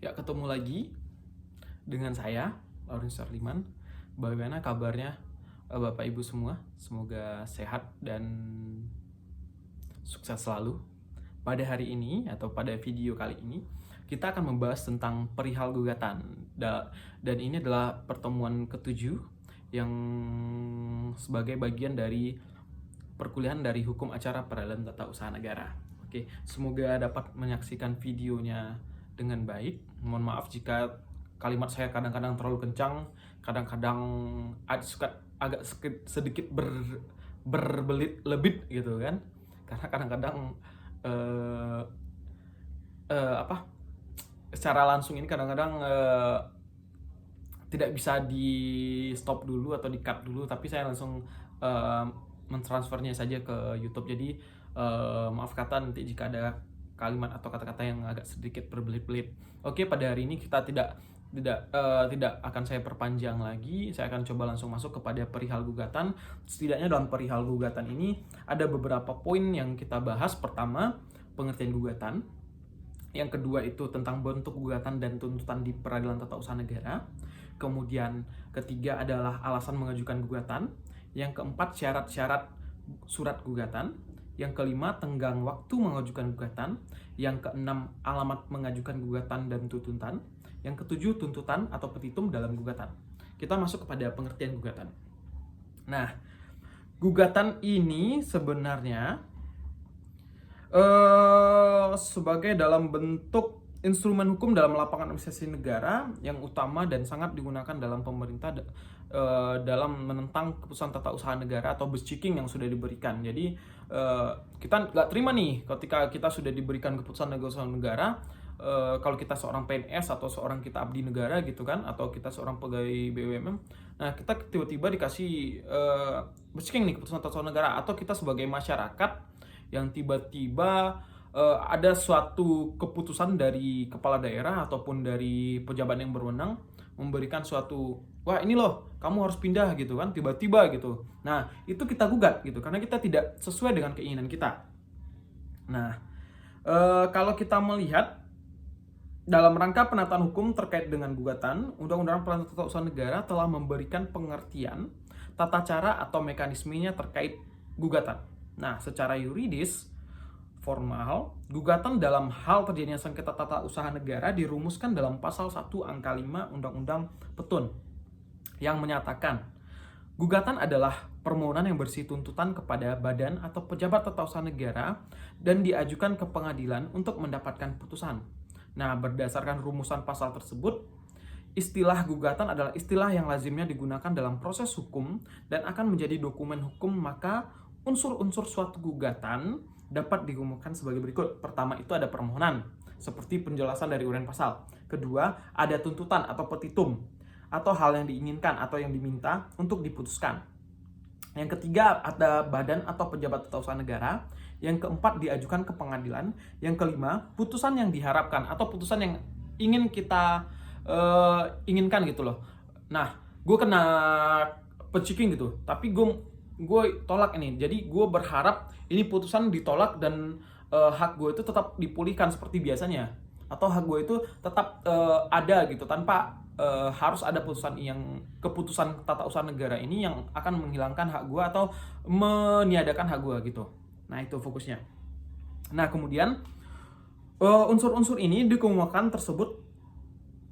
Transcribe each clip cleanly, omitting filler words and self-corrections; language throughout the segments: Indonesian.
Ya, ketemu lagi dengan saya, Lawrence Sarliman. Bagaimana kabarnya Bapak Ibu semua? Semoga sehat dan sukses selalu. Pada hari ini atau pada video kali ini, kita akan membahas tentang perihal gugatan. Dan ini adalah pertemuan ketujuh yang sebagai bagian dari perkuliahan dari Hukum Acara Peradilan Tata Usaha Negara. Oke, semoga dapat menyaksikan videonya dengan baik. Mohon maaf jika kalimat saya kadang-kadang terlalu kencang, kadang-kadang agak sedikit berbelit-lebit gitu kan. Karena kadang-kadang secara langsung ini kadang-kadang tidak bisa di stop dulu atau di cut dulu, tapi saya langsung mentransfernya saja ke YouTube. Jadi maaf kata nanti jika ada kalimat atau kata-kata yang agak sedikit berbelit-belit. Oke, pada hari ini kita tidak akan saya perpanjang lagi. Saya akan coba langsung masuk kepada perihal gugatan. Setidaknya dalam perihal gugatan ini ada beberapa poin yang kita bahas. Pertama, pengertian gugatan. Yang kedua itu tentang bentuk gugatan dan tuntutan di peradilan tata usaha negara. Kemudian ketiga adalah alasan mengajukan gugatan. Yang keempat, syarat-syarat surat gugatan. Yang kelima, tenggang waktu mengajukan gugatan. Yang keenam, alamat mengajukan gugatan dan tuntutan. Yang ketujuh, tuntutan atau petitum dalam gugatan. Kita masuk kepada pengertian gugatan. Nah, gugatan ini sebenarnya sebagai dalam bentuk instrumen hukum dalam lapangan administrasi negara yang utama dan sangat digunakan dalam pemerintah dalam menentang keputusan tata usaha negara atau besciking yang sudah diberikan. Jadi kita nggak terima nih ketika kita sudah diberikan keputusan tata usaha negara, kalau kita seorang PNS atau seorang kita abdi negara gitu kan, atau kita seorang pegawai BUMN, nah kita tiba-tiba dikasih besciking nih keputusan tata usaha negara, atau kita sebagai masyarakat yang tiba-tiba ada suatu keputusan dari kepala daerah ataupun dari pejabat yang berwenang memberikan suatu, wah ini loh kamu harus pindah gitu kan, tiba-tiba gitu. Nah itu kita gugat gitu karena kita tidak sesuai dengan keinginan kita. Nah kalau kita melihat dalam rangka penataan hukum terkait dengan gugatan, Undang-Undang Peradilan Tata Usaha Negara telah memberikan pengertian tata cara atau mekanismenya terkait gugatan. Nah, secara yuridis formal, gugatan dalam hal terjadinya sengketa tata usaha negara dirumuskan dalam pasal 1 angka 5 Undang-Undang Petun yang menyatakan gugatan adalah permohonan yang bersih tuntutan kepada badan atau pejabat tata usaha negara dan diajukan ke pengadilan untuk mendapatkan putusan. Nah, berdasarkan rumusan pasal tersebut, istilah gugatan adalah istilah yang lazimnya digunakan dalam proses hukum dan akan menjadi dokumen hukum, maka unsur-unsur suatu gugatan dapat digumulkan sebagai berikut. Pertama itu ada permohonan, seperti penjelasan dari uraian pasal. Kedua, ada tuntutan atau petitum, atau hal yang diinginkan atau yang diminta untuk diputuskan. Yang ketiga, ada badan atau pejabat tata usaha negara. Yang keempat, diajukan ke pengadilan. Yang kelima, putusan yang diharapkan atau putusan yang ingin kita inginkan gitu loh. Nah, gue kena peciking gitu, tapi gue tolak ini. Jadi gue berharap ini putusan ditolak dan hak gue itu tetap dipulihkan seperti biasanya, atau hak gue itu tetap ada gitu tanpa harus ada keputusan tata usaha negara ini yang akan menghilangkan hak gue atau meniadakan hak gue gitu. Nah itu fokusnya. Nah kemudian unsur-unsur ini dikemukakan tersebut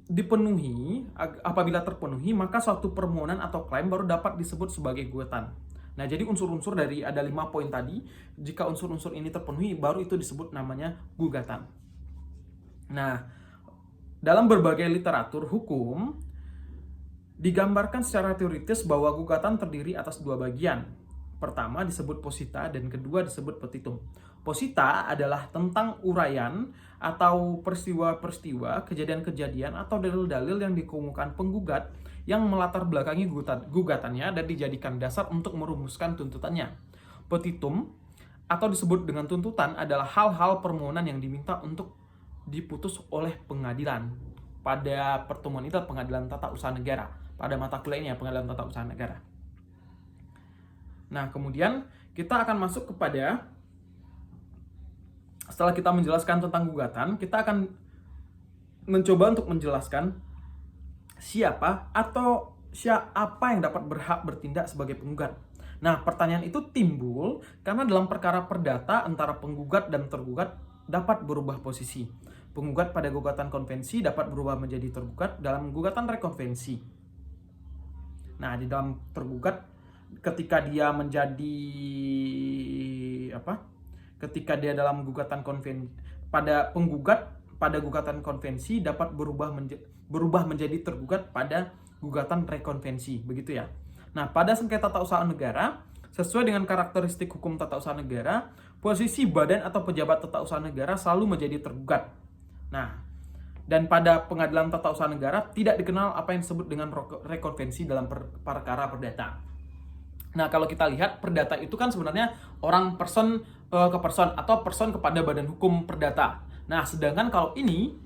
dipenuhi. Apabila terpenuhi, maka suatu permohonan atau klaim baru dapat disebut sebagai gugatan. Nah jadi unsur-unsur dari ada 5 poin tadi, jika unsur-unsur ini terpenuhi baru itu disebut namanya gugatan. Nah dalam berbagai literatur hukum digambarkan secara teoritis bahwa gugatan terdiri atas 2 bagian. Pertama disebut posita dan kedua disebut petitum. Posita adalah tentang uraian atau peristiwa-peristiwa, kejadian-kejadian atau dalil-dalil yang dikemukakan penggugat yang melatar belakangi gugatannya dan dijadikan dasar untuk merumuskan tuntutannya. Petitum atau disebut dengan tuntutan adalah hal-hal permohonan yang diminta untuk diputus oleh pengadilan. Pada pertemuan itu pengadilan tata usaha negara, pada mata kuliahnya pengadilan tata usaha negara. Nah kemudian kita akan masuk kepada, setelah kita menjelaskan tentang gugatan, kita akan mencoba untuk menjelaskan siapa yang dapat berhak bertindak sebagai penggugat. Nah, pertanyaan itu timbul karena dalam perkara perdata antara penggugat dan tergugat dapat berubah posisi. Penggugat pada gugatan konvensi dapat berubah menjadi tergugat dalam gugatan rekonvensi. Nah, di dalam tergugat ketika dia menjadi Ketika dia dalam gugatan konvensi pada penggugat pada gugatan konvensi dapat berubah menjadi tergugat pada gugatan rekonvensi, begitu ya. Nah, pada sengketa tata usaha negara, sesuai dengan karakteristik hukum tata usaha negara, posisi badan atau pejabat tata usaha negara selalu menjadi tergugat. Nah, dan pada pengadilan tata usaha negara tidak dikenal apa yang disebut dengan rekonvensi dalam perkara perdata. Nah, kalau kita lihat perdata itu kan sebenarnya orang person ke person atau person kepada badan hukum perdata. Nah, sedangkan kalau ini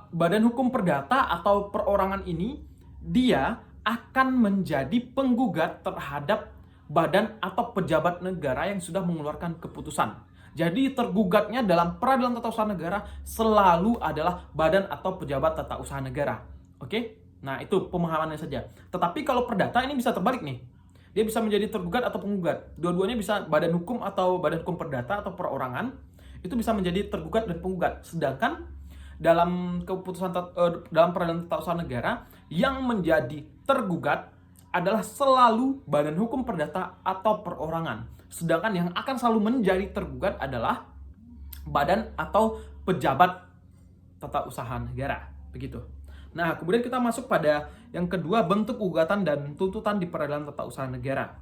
badan hukum perdata atau perorangan ini dia akan menjadi penggugat terhadap badan atau pejabat negara yang sudah mengeluarkan keputusan. Jadi tergugatnya dalam peradilan tata usaha negara selalu adalah badan atau pejabat tata usaha negara. Oke? Nah, itu pemahamannya saja. Tetapi kalau perdata ini bisa terbalik nih. Dia bisa menjadi tergugat atau penggugat. Dua-duanya bisa badan hukum atau badan hukum perdata atau perorangan itu bisa menjadi tergugat dan penggugat. Sedangkan dalam dalam peradilan tata usaha negara yang menjadi tergugat adalah selalu badan hukum perdata atau perorangan. Sedangkan yang akan selalu menjadi tergugat adalah badan atau pejabat tata usaha negara. Begitu. Nah, kemudian kita masuk pada yang kedua, bentuk gugatan dan tuntutan di peradilan tata usaha negara.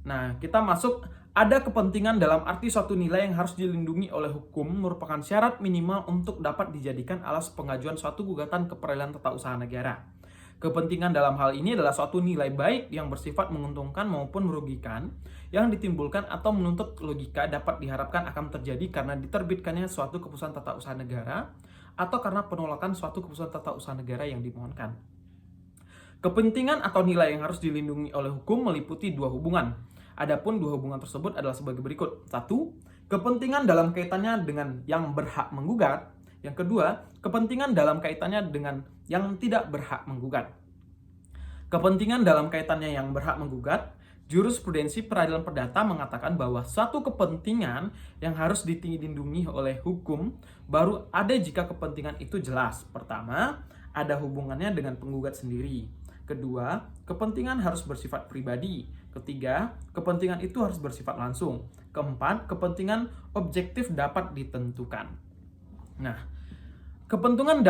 Nah, kita masuk ada kepentingan dalam arti suatu nilai yang harus dilindungi oleh hukum merupakan syarat minimal untuk dapat dijadikan alas pengajuan suatu gugatan ke peradilan tata usaha negara. Kepentingan dalam hal ini adalah suatu nilai baik yang bersifat menguntungkan maupun merugikan yang ditimbulkan atau menuntut logika dapat diharapkan akan terjadi karena diterbitkannya suatu keputusan tata usaha negara atau karena penolakan suatu keputusan tata usaha negara yang dimohonkan. Kepentingan atau nilai yang harus dilindungi oleh hukum meliputi dua hubungan. Adapun dua hubungan tersebut adalah sebagai berikut. 1. Kepentingan dalam kaitannya dengan yang berhak menggugat. Yang kedua, kepentingan dalam kaitannya dengan yang tidak berhak menggugat. Kepentingan dalam kaitannya yang berhak menggugat, jurisprudensi peradilan perdata mengatakan bahwa suatu kepentingan yang harus dilindungi oleh hukum baru ada jika kepentingan itu jelas. Pertama, ada hubungannya dengan penggugat sendiri. Kedua, kepentingan harus bersifat pribadi. Ketiga, kepentingan itu harus bersifat langsung. Keempat, kepentingan objektif dapat ditentukan. Nah, kepentingan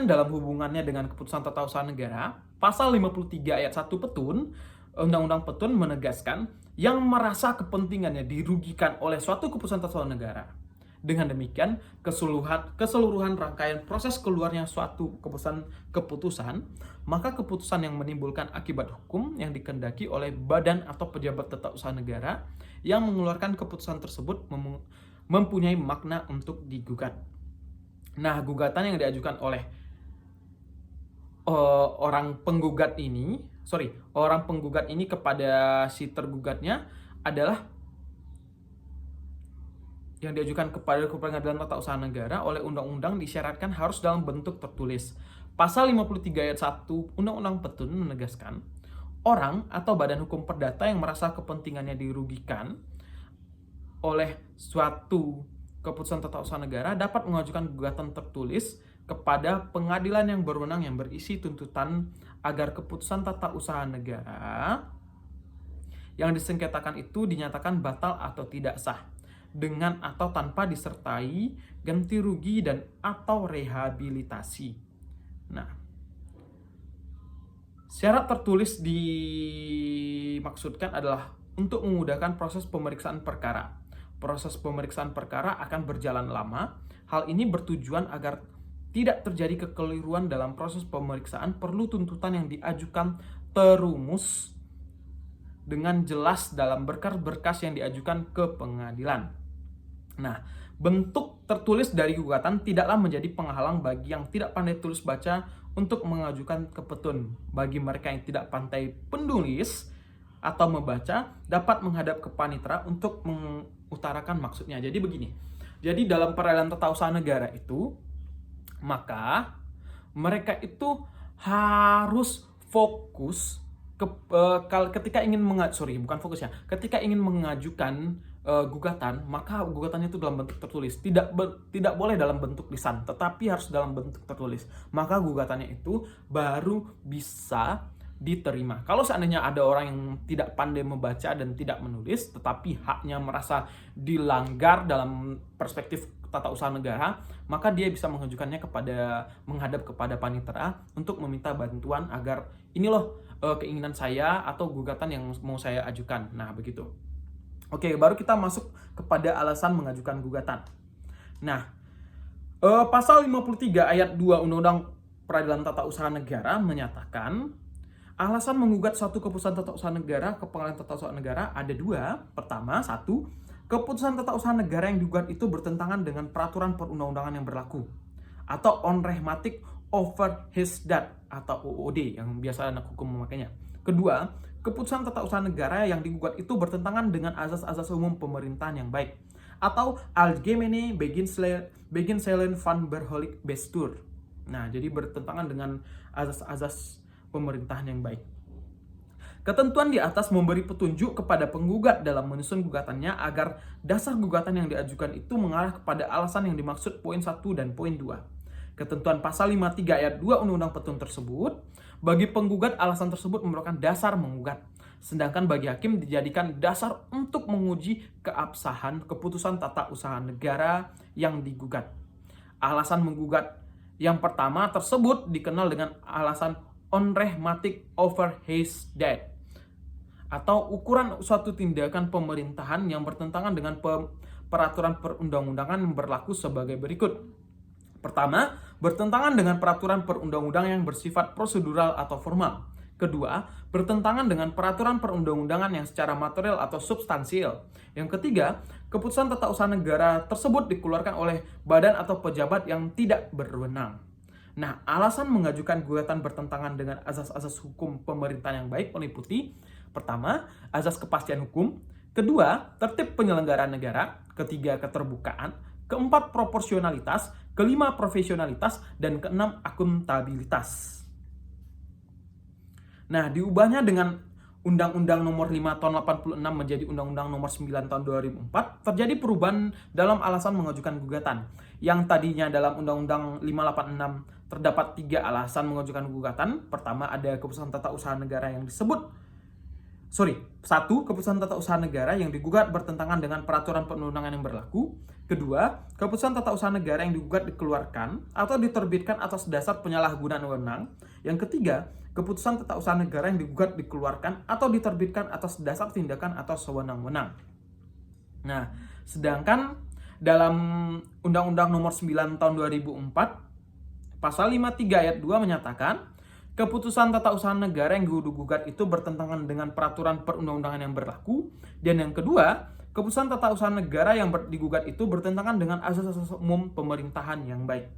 dalam hubungannya dengan keputusan tata usaha negara, pasal 53 ayat 1 Petun, Undang-Undang Petun menegaskan yang merasa kepentingannya dirugikan oleh suatu keputusan tata usaha negara. Dengan demikian, keseluruhan rangkaian proses keluarnya suatu keputusan, maka keputusan yang menimbulkan akibat hukum yang dikehendaki oleh badan atau pejabat tata usaha negara yang mengeluarkan keputusan tersebut mempunyai makna untuk digugat. Nah, gugatan yang diajukan oleh orang penggugat ini kepada si tergugatnya adalah yang diajukan kepada pengadilan tata usaha negara oleh undang-undang disyaratkan harus dalam bentuk tertulis. Pasal 53 ayat 1 Undang-Undang Petun menegaskan, orang atau badan hukum perdata yang merasa kepentingannya dirugikan oleh suatu keputusan tata usaha negara dapat mengajukan gugatan tertulis kepada pengadilan yang berwenang yang berisi tuntutan agar keputusan tata usaha negara yang disengketakan itu dinyatakan batal atau tidak sah, dengan atau tanpa disertai ganti rugi dan atau rehabilitasi. Nah, syarat tertulis dimaksudkan adalah untuk memudahkan proses pemeriksaan perkara. Proses pemeriksaan perkara akan berjalan lama. Hal ini bertujuan agar tidak terjadi kekeliruan dalam proses pemeriksaan. Perlu tuntutan yang diajukan terumus dengan jelas dalam berkas-berkas yang diajukan ke pengadilan. Nah, bentuk tertulis dari gugatan tidaklah menjadi penghalang bagi yang tidak pandai tulis baca untuk mengajukan ke petun. Bagi mereka yang tidak pandai penulis atau membaca, dapat menghadap ke panitera untuk mengutarakan maksudnya. Jadi begini, Jadi dalam peradilan tata usaha negara itu, maka mereka itu harus fokus ketika ingin ketika ingin mengajukan gugatan, maka gugatannya itu dalam bentuk tertulis, tidak boleh dalam bentuk lisan, tetapi harus dalam bentuk tertulis. Maka gugatannya itu baru bisa diterima. Kalau seandainya ada orang yang tidak pandai membaca dan tidak menulis, tetapi haknya merasa dilanggar dalam perspektif tata usaha negara, maka dia bisa menghadap kepada panitera untuk meminta bantuan agar ini loh keinginan saya atau gugatan yang mau saya ajukan. Nah, begitu. Oke, baru kita masuk kepada alasan mengajukan gugatan. Nah, pasal 53 ayat 2 Undang-Undang Peradilan Tata Usaha Negara menyatakan alasan menggugat suatu keputusan tata usaha negara ke Pengadilan Tata Usaha Negara ada dua. Pertama, satu, keputusan tata usaha negara yang digugat itu bertentangan dengan peraturan perundang-undangan yang berlaku atau unrehmatic over his that atau OOD yang biasa anak hukum memakainya. Kedua, keputusan tata usaha negara yang digugat itu bertentangan dengan azas-azas umum pemerintahan yang baik atau Algemene Beginselen van Behoorlijk Bestuur. Nah, jadi bertentangan dengan azas-azas pemerintahan yang baik. Ketentuan di atas memberi petunjuk kepada penggugat dalam menyusun gugatannya agar dasar gugatan yang diajukan itu mengarah kepada alasan yang dimaksud poin 1 dan poin 2. Ketentuan pasal 53 ayat 2 Undang-Undang Petun tersebut, bagi penggugat alasan tersebut merupakan dasar menggugat. Sedangkan bagi hakim dijadikan dasar untuk menguji keabsahan keputusan tata usaha negara yang digugat. Alasan menggugat yang pertama tersebut dikenal dengan alasan unrehmatic over his that, atau ukuran suatu tindakan pemerintahan yang bertentangan dengan peraturan perundang-undangan yang berlaku sebagai berikut. Pertama, bertentangan dengan peraturan perundang-undangan yang bersifat prosedural atau formal. Kedua, bertentangan dengan peraturan perundang-undangan yang secara material atau substansial. Yang ketiga, keputusan tata usaha negara tersebut dikeluarkan oleh badan atau pejabat yang tidak berwenang. Nah, alasan mengajukan gugatan bertentangan dengan azas-azas hukum pemerintahan yang baik meliputi: pertama, azas kepastian hukum; kedua, tertib penyelenggaraan negara; ketiga, keterbukaan; keempat, proporsionalitas; kelima, profesionalitas; dan keenam, akuntabilitas. Nah, diubahnya dengan Undang-Undang Nomor 5 Tahun 86 menjadi Undang-Undang Nomor 9 Tahun 2004, terjadi perubahan dalam alasan mengajukan gugatan. Yang tadinya dalam Undang-Undang 586 terdapat 3 alasan mengajukan gugatan. Pertama, ada keputusan tata usaha negara yang keputusan tata usaha negara yang digugat bertentangan dengan peraturan perundang-undangan yang berlaku. Kedua, keputusan tata usaha negara yang digugat dikeluarkan atau diterbitkan atas dasar penyalahgunaan wewenang. Yang ketiga, keputusan tata usaha negara yang digugat dikeluarkan atau diterbitkan atas dasar tindakan atau sewenang-wenang. Nah, sedangkan dalam Undang-Undang Nomor 9 Tahun 2004, Pasal 53 ayat 2 menyatakan, keputusan tata usaha negara yang digugat itu bertentangan dengan peraturan perundang-undangan yang berlaku. Dan yang kedua, keputusan tata usaha negara yang digugat itu bertentangan dengan azas-azas umum pemerintahan yang baik.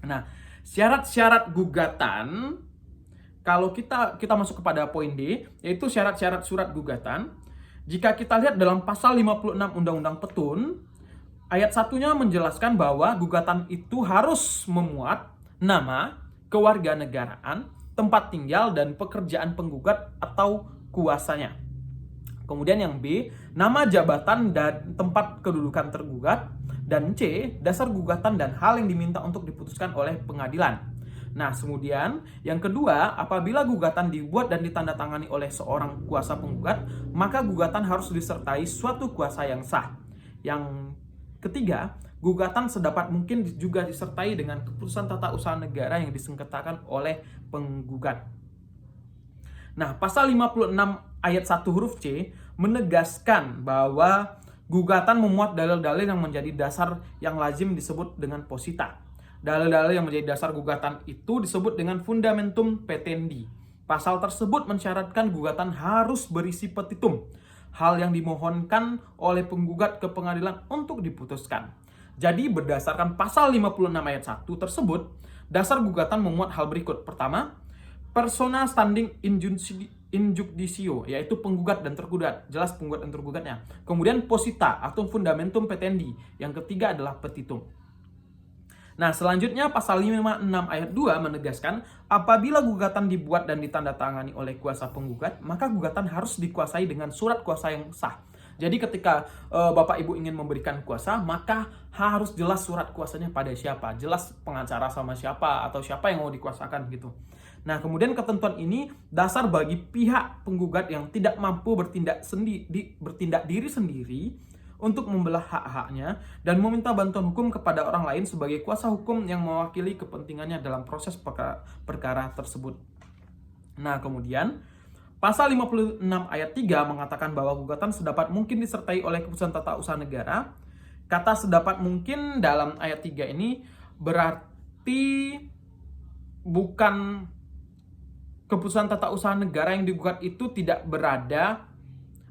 Nah, syarat-syarat gugatan, kalau kita masuk kepada poin D, yaitu syarat-syarat surat gugatan. Jika kita lihat dalam pasal 56 Undang-Undang Petun, ayat 1-nya menjelaskan bahwa gugatan itu harus memuat nama, kewarganegaraan, tempat tinggal, dan pekerjaan penggugat atau kuasanya. Kemudian yang B, nama, jabatan, dan tempat kedudukan tergugat. Dan C, dasar gugatan dan hal yang diminta untuk diputuskan oleh pengadilan. Nah, kemudian yang kedua, apabila gugatan dibuat dan ditandatangani oleh seorang kuasa penggugat, maka gugatan harus disertai suatu kuasa yang sah. Yang ketiga, gugatan sedapat mungkin juga disertai dengan keputusan tata usaha negara yang disengketakan oleh penggugat. Nah, pasal 56 ayat 1 huruf C menegaskan bahwa gugatan memuat dalil-dalil yang menjadi dasar yang lazim disebut dengan posita. Dalil-dalil yang menjadi dasar gugatan itu disebut dengan fundamentum petendi. Pasal tersebut mensyaratkan gugatan harus berisi petitum, hal yang dimohonkan oleh penggugat ke pengadilan untuk diputuskan. Jadi berdasarkan pasal 56 ayat 1 tersebut, dasar gugatan memuat hal berikut. Pertama, persona standing in judicio, yaitu penggugat dan tergugat. Jelas penggugat dan tergugatnya. Kemudian posita atau fundamentum petendi. Yang ketiga adalah petitum. Nah, selanjutnya pasal 56 ayat 2 menegaskan apabila gugatan dibuat dan ditandatangani oleh kuasa penggugat, maka gugatan harus dikuasai dengan surat kuasa yang sah. Jadi ketika Bapak Ibu ingin memberikan kuasa, maka harus jelas surat kuasanya pada siapa, jelas pengacara sama siapa atau siapa yang mau dikuasakan gitu. Nah, kemudian ketentuan ini dasar bagi pihak penggugat yang tidak mampu bertindak diri sendiri untuk membelah hak-haknya dan meminta bantuan hukum kepada orang lain sebagai kuasa hukum yang mewakili kepentingannya dalam proses perkara tersebut. Nah, kemudian pasal 56 ayat 3 mengatakan bahwa gugatan sedapat mungkin disertai oleh keputusan tata usaha negara. Kata sedapat mungkin dalam ayat 3 ini berarti bukan keputusan tata usaha negara yang digugat itu tidak berada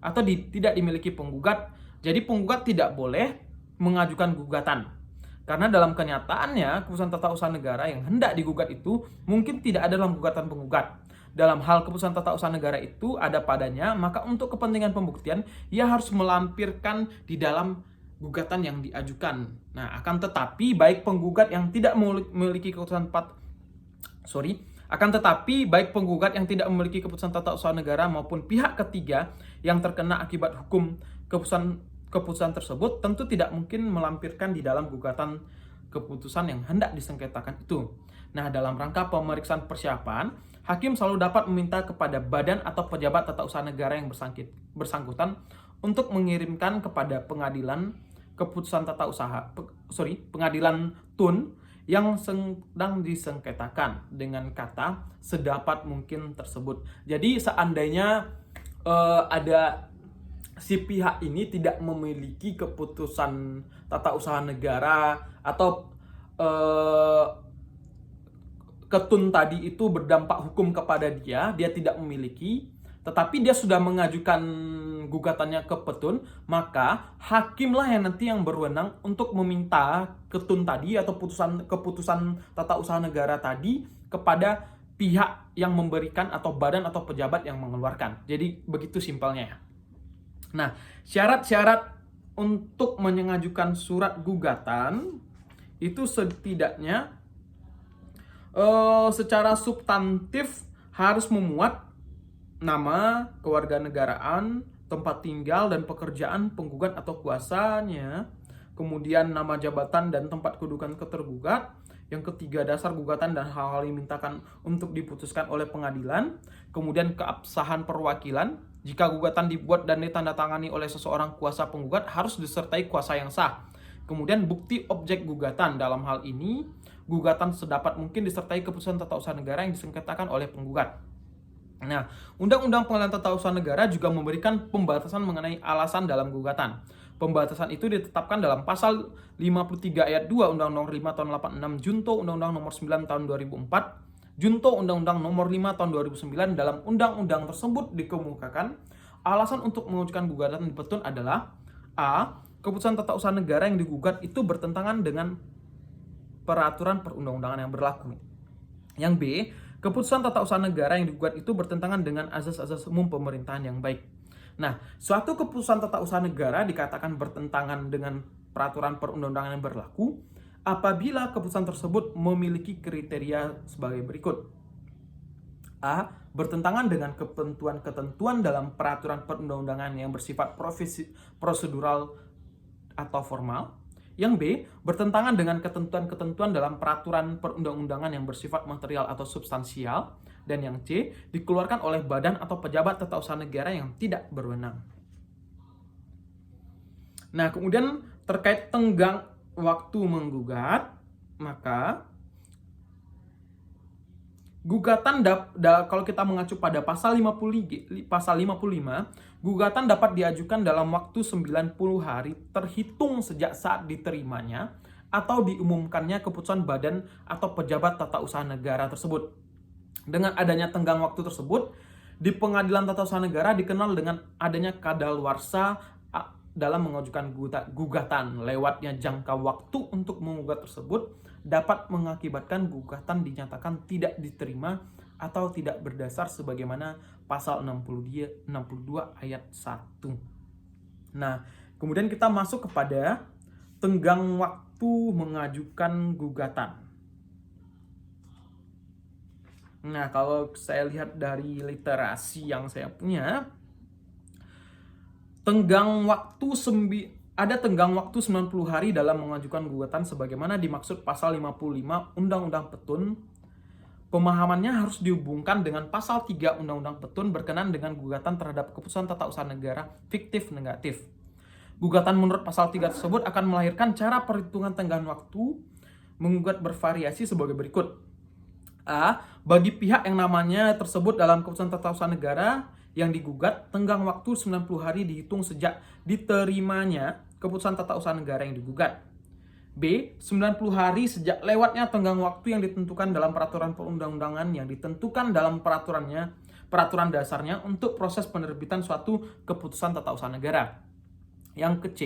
atau tidak dimiliki penggugat. Jadi penggugat tidak boleh mengajukan gugatan. Karena dalam kenyataannya, keputusan tata usaha negara yang hendak digugat itu mungkin tidak ada dalam gugatan penggugat. Dalam hal keputusan tata usaha negara itu ada padanya, maka untuk kepentingan pembuktian, ia harus melampirkan di dalam gugatan yang diajukan. Nah, akan tetapi baik penggugat yang tidak memiliki keputusan baik penggugat yang tidak memiliki keputusan tata usaha negara maupun pihak ketiga yang terkena akibat hukum keputusan tersebut tentu tidak mungkin melampirkan di dalam gugatan keputusan yang hendak disengketakan itu. Nah, dalam rangka pemeriksaan persiapan, hakim selalu dapat meminta kepada badan atau pejabat tata usaha negara yang bersangkutan untuk mengirimkan kepada pengadilan keputusan pengadilan TUN yang sedang disengketakan dengan kata sedapat mungkin tersebut. Jadi seandainya ada si pihak ini tidak memiliki keputusan tata usaha negara atau ketun tadi itu berdampak hukum kepada dia tidak memiliki, tetapi dia sudah mengajukan gugatannya ke petun, maka hakimlah yang nanti yang berwenang untuk meminta ketun tadi atau keputusan tata usaha negara tadi kepada pihak yang memberikan atau badan atau pejabat yang mengeluarkan. Jadi begitu simpelnya ya. Nah, syarat-syarat untuk mengajukan surat gugatan itu setidaknya secara substantif harus memuat nama, kewarganegaraan, tempat tinggal dan pekerjaan penggugat atau kuasanya, kemudian nama jabatan dan tempat kedudukan ketergugat, yang ketiga dasar gugatan dan hal-hal yang dimintakan untuk diputuskan oleh pengadilan, kemudian keabsahan perwakilan. Jika gugatan dibuat dan ditandatangani oleh seseorang kuasa penggugat harus disertai kuasa yang sah. Kemudian bukti objek gugatan, dalam hal ini gugatan sedapat mungkin disertai keputusan tata usaha negara yang disengketakan oleh penggugat. Nah, Undang-Undang Pengadilan Tata Usaha Negara juga memberikan pembatasan mengenai alasan dalam gugatan. Pembatasan itu ditetapkan dalam pasal 53 ayat 2 Undang-Undang 5 tahun 86 Junto Undang-Undang nomor 9 tahun 2004, Junto Undang-Undang nomor 5 tahun 2009. Dalam undang-undang tersebut dikemukakan alasan untuk mengajukan gugatan di petun adalah A. Keputusan tata usaha negara yang digugat itu bertentangan dengan peraturan perundang-undangan yang berlaku. Yang B. Keputusan tata usaha negara yang digugat itu bertentangan dengan azas-azas umum pemerintahan yang baik. Nah, suatu keputusan tata usaha negara dikatakan bertentangan dengan peraturan perundang-undangan yang berlaku apabila keputusan tersebut memiliki kriteria sebagai berikut. A. Bertentangan dengan ketentuan-ketentuan dalam peraturan perundang-undangan yang bersifat prosedural atau formal. Yang B. Bertentangan dengan ketentuan-ketentuan dalam peraturan perundang-undangan yang bersifat material atau substansial. Dan yang C. Dikeluarkan oleh badan atau pejabat tata usaha negara yang tidak berwenang. Nah, kemudian terkait tenggang waktu menggugat, maka gugatan kalau kita mengacu pada pasal 55, gugatan dapat diajukan dalam waktu 90 hari terhitung sejak saat diterimanya atau diumumkannya keputusan badan atau pejabat tata usaha negara tersebut. Dengan adanya tenggang waktu tersebut, di Pengadilan Tata Usaha Negara dikenal dengan adanya kadaluarsa dalam mengajukan gugatan. Lewatnya jangka waktu untuk menggugat tersebut dapat mengakibatkan gugatan dinyatakan tidak diterima atau tidak berdasar sebagaimana pasal 62 ayat 1. Nah, kemudian kita masuk kepada tenggang waktu mengajukan gugatan. Nah, kalau saya lihat dari literasi yang saya punya, ada tenggang waktu 90 hari dalam mengajukan gugatan sebagaimana dimaksud pasal 55 Undang-Undang Petun. Pemahamannya harus dihubungkan dengan pasal 3 Undang-Undang Petun berkenaan dengan gugatan terhadap keputusan tata usaha negara fiktif negatif. Gugatan menurut pasal 3 tersebut akan melahirkan cara perhitungan tenggang waktu menggugat bervariasi sebagai berikut. A. Bagi pihak yang namanya tersebut dalam keputusan tata usaha negara yang digugat, tenggang waktu 90 hari dihitung sejak diterimanya keputusan tata usaha negara yang digugat. B. 90 hari sejak lewatnya tenggang waktu yang ditentukan dalam peraturan perundang-undangan yang ditentukan dalam peraturan dasarnya untuk proses penerbitan suatu keputusan tata usaha negara. Yang ke C,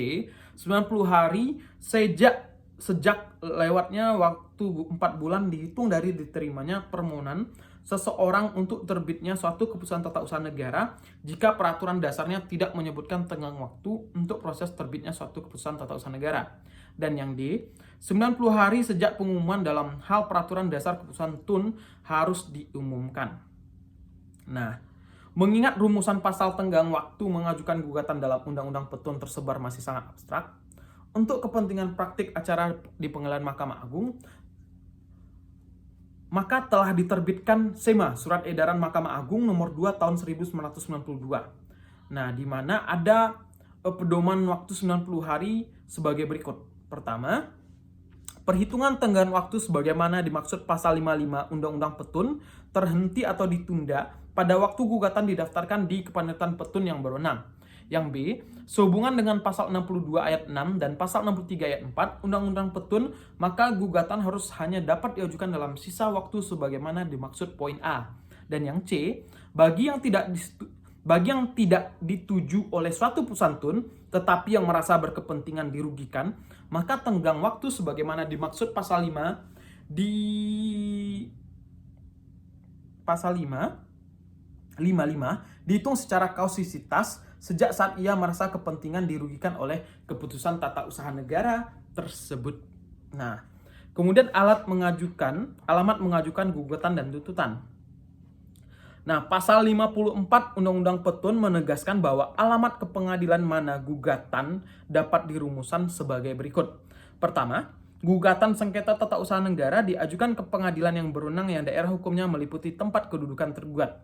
90 hari sejak lewatnya waktu 4 bulan dihitung dari diterimanya permohonan seseorang untuk terbitnya suatu keputusan tata usaha negara jika peraturan dasarnya tidak menyebutkan tenggang waktu untuk proses terbitnya suatu keputusan tata usaha negara. Dan yang D, 90 hari sejak pengumuman dalam hal peraturan dasar keputusan TUN harus diumumkan. Nah, mengingat rumusan pasal tenggang waktu mengajukan gugatan dalam Undang-Undang Petun tersebar masih sangat abstrak, untuk kepentingan praktik acara di Pengadilan Mahkamah Agung, maka telah diterbitkan SEMA, Surat Edaran Mahkamah Agung nomor 2 tahun 1992. Nah, di mana ada pedoman waktu 90 hari sebagai berikut. Pertama, perhitungan tenggang waktu sebagaimana dimaksud pasal 55 Undang-Undang Petun terhenti atau ditunda pada waktu gugatan didaftarkan di Kepanitraan Petun yang berwenang. Yang B, sehubungan dengan pasal 62 ayat 6 dan pasal 63 ayat 4 Undang-Undang Petun, maka gugatan harus hanya dapat diajukan dalam sisa waktu sebagaimana dimaksud poin A. Dan yang C, bagi yang tidak dituju oleh suatu putusan TUN, tetapi yang merasa berkepentingan dirugikan, maka tenggang waktu sebagaimana dimaksud pasal 5 di pasal 55 dihitung secara kausisitas sejak saat ia merasa kepentingan dirugikan oleh keputusan tata usaha negara tersebut. Nah, kemudian alamat mengajukan gugatan dan tuntutan. Nah, pasal 54 Undang-Undang Petun menegaskan bahwa alamat ke pengadilan mana gugatan dapat dirumusan sebagai berikut. Pertama, gugatan sengketa tata usaha negara diajukan ke pengadilan yang berwenang yang daerah hukumnya meliputi tempat kedudukan tergugat.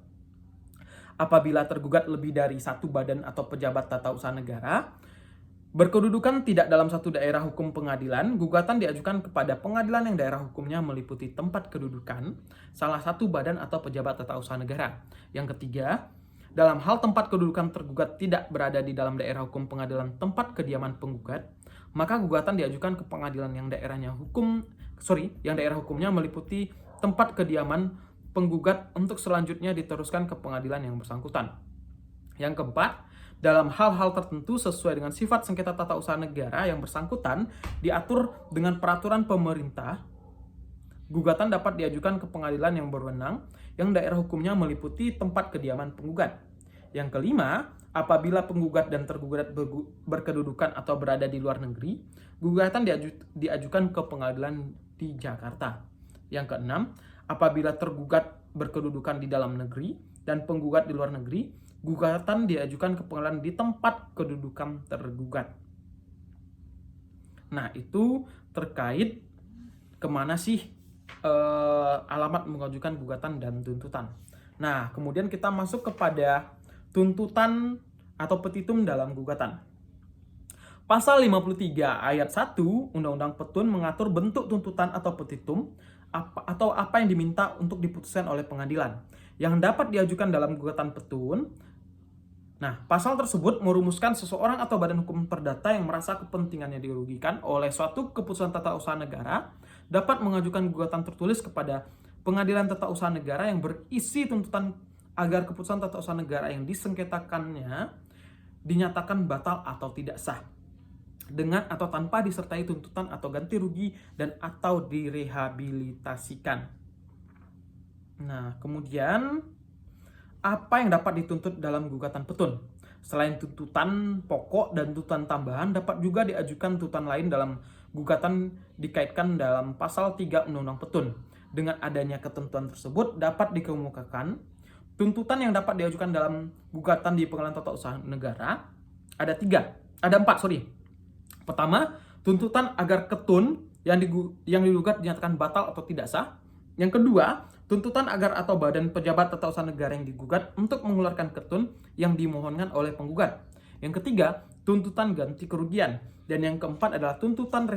Apabila tergugat lebih dari satu badan atau pejabat tata usaha negara berkedudukan tidak dalam satu daerah hukum pengadilan, gugatan diajukan kepada pengadilan yang daerah hukumnya meliputi tempat kedudukan salah satu badan atau pejabat tata usaha negara. Yang ketiga, dalam hal tempat kedudukan tergugat tidak berada di dalam daerah hukum pengadilan tempat kediaman penggugat, maka gugatan diajukan ke pengadilan yang daerah hukumnya meliputi tempat kediaman penggugat untuk selanjutnya diteruskan ke pengadilan yang bersangkutan. Yang keempat, dalam hal-hal tertentu sesuai dengan sifat sengketa tata usaha negara yang bersangkutan diatur dengan peraturan pemerintah, gugatan dapat diajukan ke pengadilan yang berwenang yang daerah hukumnya meliputi tempat kediaman penggugat. Yang kelima, apabila penggugat dan tergugat berkedudukan atau berada di luar negeri, gugatan diajukan ke pengadilan di Jakarta. Yang keenam, apabila tergugat berkedudukan di dalam negeri dan penggugat di luar negeri, gugatan diajukan ke pengadilan di tempat kedudukan tergugat. Nah, itu terkait kemana sih alamat mengajukan gugatan dan tuntutan. Nah, kemudian kita masuk kepada tuntutan atau petitum dalam gugatan. Pasal 53 ayat 1 Undang-Undang Petun mengatur bentuk tuntutan atau petitum atau apa yang diminta untuk diputuskan oleh pengadilan yang dapat diajukan dalam gugatan petun. Nah, pasal tersebut merumuskan seseorang atau badan hukum perdata yang merasa kepentingannya dirugikan oleh suatu keputusan tata usaha negara dapat mengajukan gugatan tertulis kepada pengadilan tata usaha negara yang berisi tuntutan agar keputusan tata usaha negara yang disengketakannya dinyatakan batal atau tidak sah, dengan atau tanpa disertai tuntutan atau ganti rugi dan atau direhabilitasikan. Nah, kemudian apa yang dapat dituntut dalam gugatan petun? Selain tuntutan pokok dan tuntutan tambahan, dapat juga diajukan tuntutan lain dalam gugatan dikaitkan dalam pasal 3 Undang-Undang Petun. Dengan adanya ketentuan tersebut, dapat dikemukakan tuntutan yang dapat diajukan dalam gugatan di Pengadilan Tata Usaha Negara ada empat, sorry. Pertama, tuntutan agar ketun yang digugat dinyatakan batal atau tidak sah. Yang kedua, tuntutan agar atau badan pejabat tata usaha negara yang digugat untuk mengeluarkan ketun yang dimohonkan oleh penggugat. Yang ketiga, tuntutan ganti kerugian. Dan yang keempat adalah tuntutan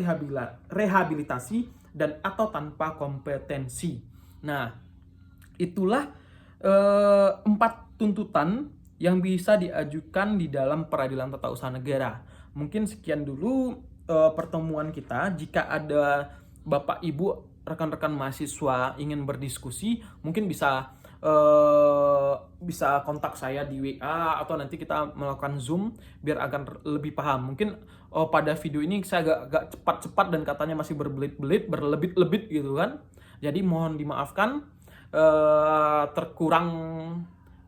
rehabilitasi dan atau tanpa kompetensi. Nah, itulah empat tuntutan yang bisa diajukan di dalam peradilan tata usaha negara. Mungkin sekian dulu pertemuan kita. Jika ada Bapak Ibu rekan-rekan mahasiswa ingin berdiskusi, mungkin bisa kontak saya di WA atau nanti kita melakukan Zoom biar agar lebih paham. Mungkin pada video ini saya agak cepat-cepat dan katanya masih berbelit-belit, berlebit-lebit gitu kan. Jadi mohon dimaafkan terkurang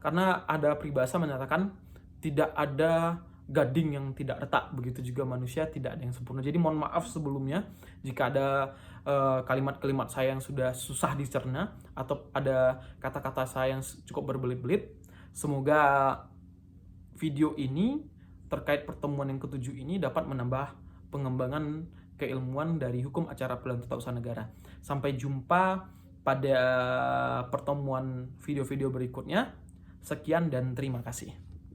karena ada peribahasa menyatakan tidak ada gading yang tidak retak, begitu juga manusia tidak ada yang sempurna. Jadi mohon maaf sebelumnya jika ada kalimat-kalimat saya yang sudah susah dicerna atau ada kata-kata saya yang cukup berbelit-belit. Semoga video ini terkait pertemuan yang ketujuh ini dapat menambah pengembangan keilmuan dari hukum acara pidana tata usaha negara. Sampai jumpa pada pertemuan video-video berikutnya. Sekian dan terima kasih.